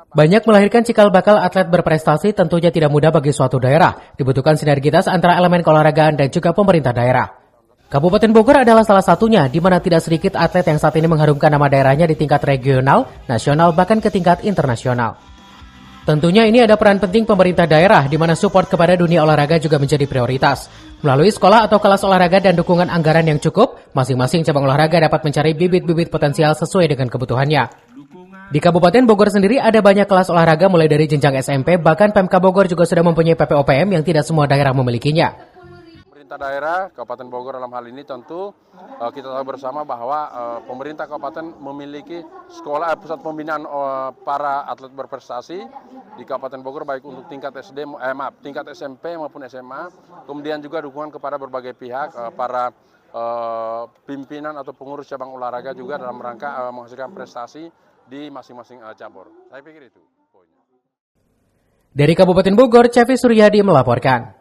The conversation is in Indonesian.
Banyak melahirkan cikal bakal atlet berprestasi tentunya tidak mudah bagi suatu daerah. Dibutuhkan sinergitas antara elemen keolahragaan dan juga pemerintah daerah. Kabupaten Bogor adalah salah satunya, di mana tidak sedikit atlet yang saat ini mengharumkan nama daerahnya di tingkat regional, nasional, bahkan ke tingkat internasional. Tentunya ini ada peran penting pemerintah daerah, di mana support kepada dunia olahraga juga menjadi prioritas. Melalui sekolah atau kelas olahraga dan dukungan anggaran yang cukup, masing-masing cabang olahraga dapat mencari bibit-bibit potensial sesuai dengan kebutuhannya. Di Kabupaten Bogor sendiri ada banyak kelas olahraga mulai dari jenjang SMP, bahkan Pemkab Bogor juga sudah mempunyai PPOPM yang tidak semua daerah memilikinya. Pemerintah daerah Kabupaten Bogor dalam hal ini tentu kita tahu bersama bahwa pemerintah kabupaten memiliki sekolah pusat pembinaan para atlet berprestasi di Kabupaten Bogor baik untuk tingkat tingkat SMP maupun SMA. Kemudian juga dukungan kepada berbagai pihak para pimpinan atau pengurus cabang olahraga juga dalam rangka menghasilkan prestasi di masing-masing cabur. Saya pikir itu poinnya. Dari Kabupaten Bogor, Cevi Suryadi melaporkan.